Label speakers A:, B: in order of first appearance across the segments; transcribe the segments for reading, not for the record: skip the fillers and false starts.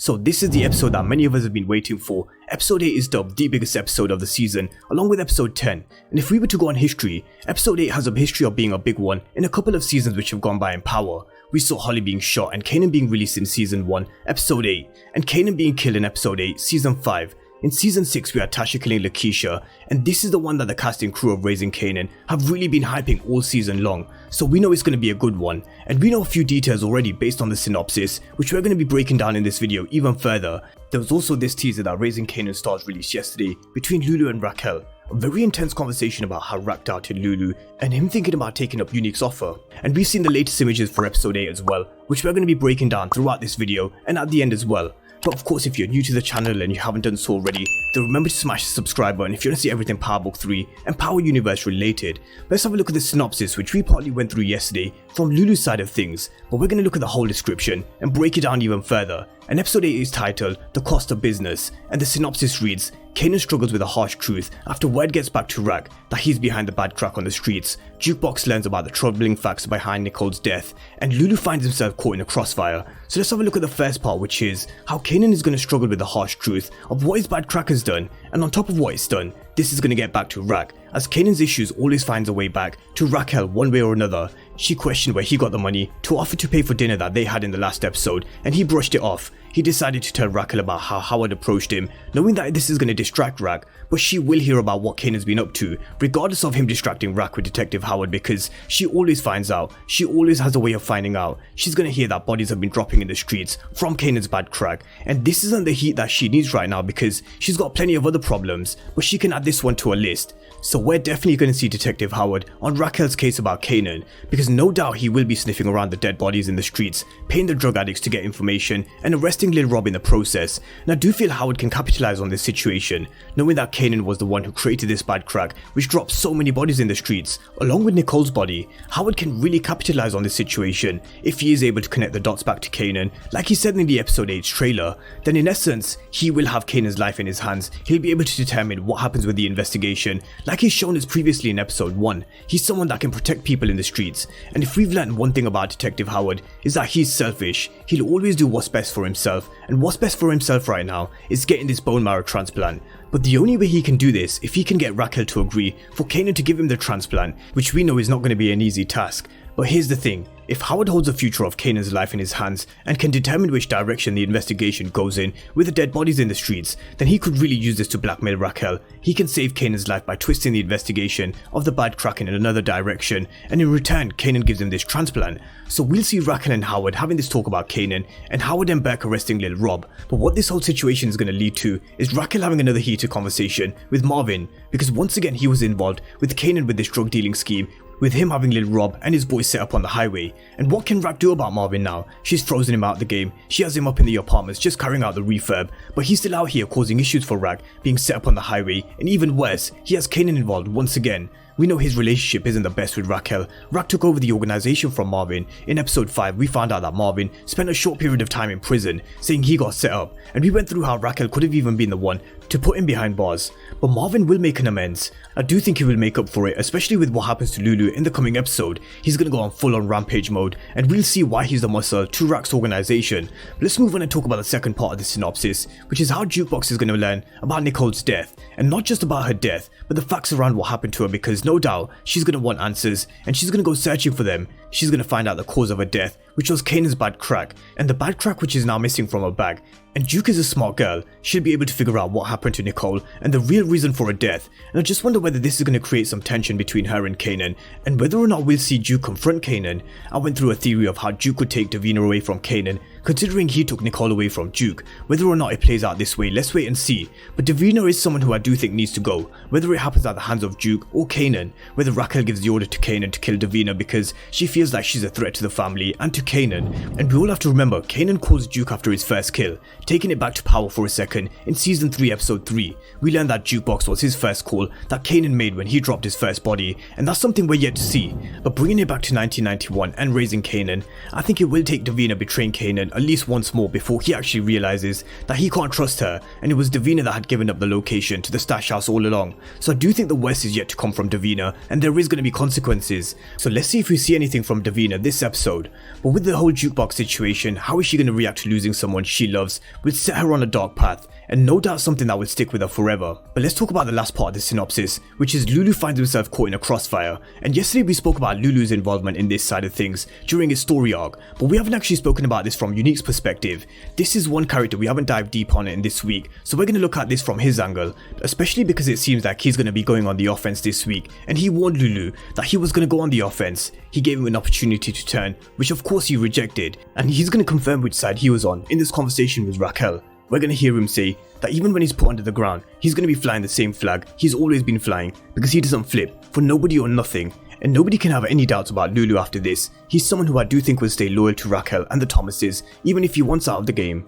A: So this is the episode that many of us have been waiting for. Episode 8 is dubbed the biggest episode of the season, along with episode 10. And if we were to go on history, episode 8 has a history of being a big one in a couple of seasons which have gone by in power. We saw Holly being shot and Kanan being released in season 1, episode 8, and Kanan being killed in episode 8, season 5. In season 6 we had Tasha killing Lakeisha, and this is the one that the cast and crew of Raising Kanan have really been hyping all season long, so we know it's going to be a good one. And we know a few details already based on the synopsis, which we're going to be breaking down in this video even further. There was also this teaser that Raising Kanan stars released yesterday between Lulu and Raquel. A very intense conversation about how Rack doubted Lulu and him thinking about taking up Unique's offer. And we've seen the latest images for episode 8 as well, which we're going to be breaking down throughout this video and at the end as well. But of course, if you're new to the channel and you haven't done so already, then remember to smash the subscribe button if you want to see everything Power Book 3 and Power Universe related. Let's have a look at the synopsis, which we partly went through yesterday from Lulu's side of things, but we're going to look at the whole description and break it down even further. And episode 8 is titled The Cost of Business, and the synopsis reads: Kanan struggles with a harsh truth after word gets back to Rack that he's behind the bad crack on the streets. Jukebox learns about the troubling facts behind Nicole's death, and Lulu finds himself caught in a crossfire. So let's have a look at the first part, which is how Kanan is going to struggle with the harsh truth of what his bad crack has done, and on top of what it's done, this is going to get back to Rack, as Kanan's issues always finds a way back to Raquel one way or another. She questioned where he got the money to offer to pay for dinner that they had in the last episode, and he brushed it off. He decided to tell Raquel about how Howard approached him, knowing that this is going to distract Rack, but she will hear about what Kanan's been up to, regardless of him distracting Rack with Detective Howard, because she always finds out. She always has a way of finding out. She's going to hear that bodies have been dropping in the streets from Kanan's bad crack, and this isn't the heat that she needs right now because she's got plenty of other problems, but she can add this one to her list. So we're definitely going to see Detective Howard on Raquel's case about Kanan, because no doubt he will be sniffing around the dead bodies in the streets, paying the drug addicts to get information, and arresting Lil Rob in the process. And I do feel Howard can capitalize on this situation, knowing that Kanan was the one who created this bad crack which dropped so many bodies in the streets, along with Nicole's body. Howard can really capitalize on this situation if he is able to connect the dots back to Kanan, like he said in the episode 8's trailer. Then in essence, he will have Kanan's life in his hands. He'll be able to determine what happens with the investigation. Like he's shown us previously in episode 1, he's someone that can protect people in the streets, and if we've learned one thing about Detective Howard, is that he's selfish. He'll always do what's best for himself, and what's best for himself right now is getting this bone marrow transplant. But the only way he can do this if he can get Raquel to agree for Kanan to give him the transplant, which we know is not going to be an easy task. But here's the thing, if Howard holds the future of Kanan's life in his hands and can determine which direction the investigation goes in with the dead bodies in the streets, then he could really use this to blackmail Raquel. He can save Kanan's life by twisting the investigation of the bad crack in another direction, and in return Kanan gives him this transplant. So we'll see Raquel and Howard having this talk about Kanan, and Howard and Beck arresting Lil Rob. But what this whole situation is going to lead to is Raquel having another heated conversation with Marvin, because once again he was involved with Kanan with this drug dealing scheme, with him having Lil Rob and his boys set up on the highway. And what can Rack do about Marvin now? She's frozen him out of the game. She has him up in the apartments just carrying out the refurb, but he's still out here causing issues for Rack, being set up on the highway, and even worse, he has Kanan involved once again. We know his relationship isn't the best with Raquel. Rack took over the organization from Marvin. In episode 5, we found out that Marvin spent a short period of time in prison, saying he got set up, and we went through how Raquel could have even been the one to put him behind bars. But Marvin will make an amends. I do think he will make up for it, especially with what happens to Lulu in the coming episode. He's gonna go on full on rampage mode, and we'll see why he's the muscle to Rack's organization. But let's move on and talk about the second part of the synopsis, which is how Jukebox is gonna learn about Nicole's death, and not just about her death, but the facts around what happened to her, because no doubt she's gonna want answers, and she's gonna go searching for them. She's gonna find out the cause of her death, which was Kanan's bad crack, and the bad crack which is now missing from her bag. And Juke is a smart girl. She'll be able to figure out what happened to Nicole and the real reason for her death, and I just wonder whether this is going to create some tension between her and Kanan, and whether or not we'll see Juke confront Kanan. I went through a theory of how Juke could take Davina away from Kanan, considering he took Nicole away from Juke. Whether or not it plays out this way, let's wait and see. But Davina is someone who I do think needs to go, whether it happens at the hands of Juke or Kanan, whether Raquel gives the order to Kanan to kill Davina because she feels like she's a threat to the family and to Kanan. And we all have to remember, Kanan caused Juke after his first kill. Taking it back to power for a second, in season 3 episode 3, we learned that Jukebox was his first call that Kanan made when he dropped his first body, and that's something we're yet to see. But bringing it back to 1991 and Raising Kanan, I think it will take Davina betraying Kanan at least once more before he actually realizes that he can't trust her, and it was Davina that had given up the location to the stash house all along. So I do think the worst is yet to come from Davina, and there is going to be consequences. So let's see if we see anything from from Davina this episode, but with the whole Jukebox situation, how is she going to react to losing someone she loves will set her on a dark path, and no doubt something that will stick with her forever. But let's talk about the last part of the synopsis, which is Lulu finds himself caught in a crossfire, and yesterday we spoke about Lulu's involvement in this side of things during his story arc, but we haven't actually spoken about this from Unique's perspective. This is one character we haven't dived deep on it in this week, so we're going to look at this from his angle, especially because it seems like he's going to be going on the offense this week, and he warned Lulu that he was going to go on the offense. He gave him an opportunity to turn, which of course he rejected, and he's going to confirm which side he was on in this conversation with Raquel. We're going to hear him say that even when he's put under the ground, he's going to be flying the same flag he's always been flying, because he doesn't flip for nobody or nothing, and nobody can have any doubts about Lulu after this. He's someone who I do think will stay loyal to Raquel and the Thomases, even if he wants out of the game.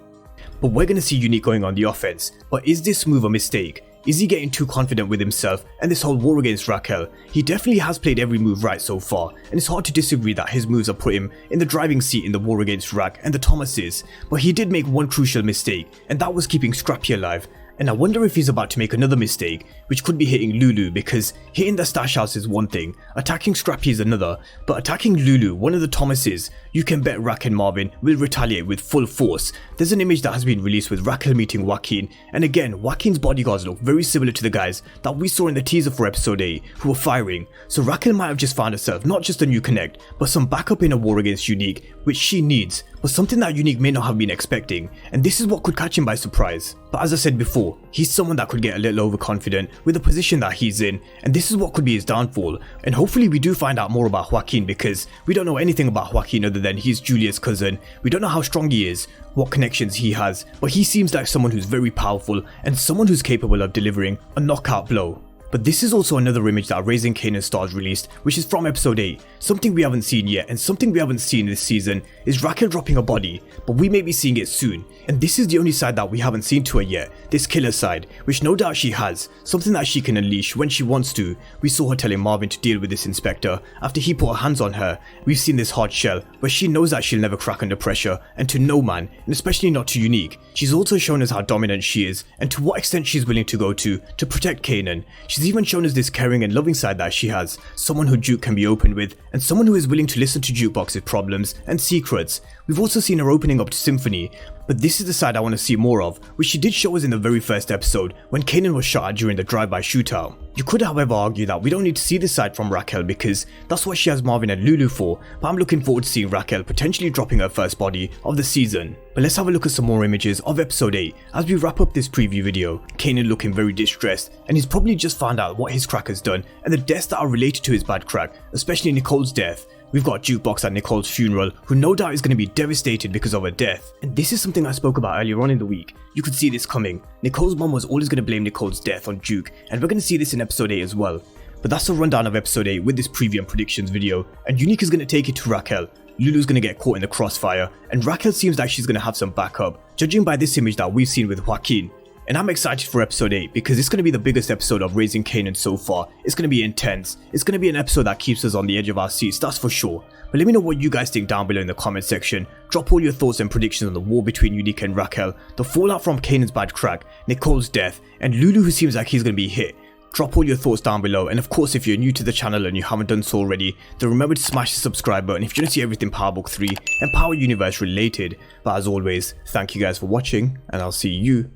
A: But we're going to see Unique going on the offense, but is this move a mistake? Is he getting too confident with himself and this whole war against Raquel? He definitely has played every move right so far, and it's hard to disagree that his moves have put him in the driving seat in the war against Rac and the Thomases, but he did make one crucial mistake, and that was keeping Scrappy alive. And I wonder if he's about to make another mistake, which could be hitting Lulu, because hitting the stash house is one thing, attacking Scrappy is another, but attacking Lulu, one of the Thomases, you can bet Rac and Marvin will retaliate with full force. There's an image that has been released with Raquel meeting Joaquin, and again, Joaquin's bodyguards look very similar to the guys that we saw in the teaser for episode 8 who were firing, so Raquel might have just found herself not just a new connect, but some backup in a war against Unique, which she needs, but something that Unique may not have been expecting, and this is what could catch him by surprise. But as I said before, he's someone that could get a little overconfident with the position that he's in, and this is what could be his downfall. And hopefully we do find out more about Joaquin, because we don't know anything about Joaquin other than he's Julia's cousin. We don't know how strong he is, what connections he has, but he seems like someone who's very powerful and someone who's capable of delivering a knockout blow. But this is also another image that Raising Kanan stars released, which is from episode 8. Something we haven't seen yet, and something we haven't seen this season, is Raquel dropping a body, but we may be seeing it soon. And this is the only side that we haven't seen to her yet, this killer side, which no doubt she has, something that she can unleash when she wants to. We saw her telling Marvin to deal with this inspector after he put her hands on her. We've seen this hard shell, where she knows that she'll never crack under pressure, and to no man, and especially not to Unique. She's also shown us how dominant she is, and to what extent she's willing to go to protect Kanan. She's even shown us this caring and loving side that she has, someone who Juke can be open with, and someone who is willing to listen to Jukebox's problems and secrets. We've also seen her opening up to Symphony, but this is the side I want to see more of, which she did show us in the very first episode when Kanan was shot at during the drive-by shootout. You could however argue that we don't need to see this side from Raquel because that's what she has Marvin and Lulu for, but I'm looking forward to seeing Raquel potentially dropping her first body of the season. But let's have a look at some more images of episode 8 as we wrap up this preview video. Kanan looking very distressed, and he's probably just found out what his crack has done and the deaths that are related to his bad crack, especially Nicole's death. We've got Jukebox at Nicole's funeral, who no doubt is going to be devastated because of her death. And this is something I spoke about earlier on in the week. You could see this coming. Nicole's mom was always going to blame Nicole's death on Juke, and we're going to see this in episode 8 as well. But that's a rundown of episode 8 with this preview and predictions video, and Unique is going to take it to Raquel. Lulu's going to get caught in the crossfire, and Raquel seems like she's going to have some backup, judging by this image that we've seen with Joaquin. And I'm excited for episode 8 because it's going to be the biggest episode of Raising Kanan so far. It's going to be intense. It's going to be an episode that keeps us on the edge of our seats, that's for sure. But let me know what you guys think down below in the comment section. Drop all your thoughts and predictions on the war between Unique and Raquel, the fallout from Kanan's bad crack, Nicole's death, and Lulu who seems like he's going to be hit. Drop all your thoughts down below, and of course if you're new to the channel and you haven't done so already, then remember to smash the subscribe button if you want to see everything Power Book 3 and Power Universe related. But as always, thank you guys for watching, and I'll see you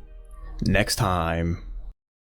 A: next time.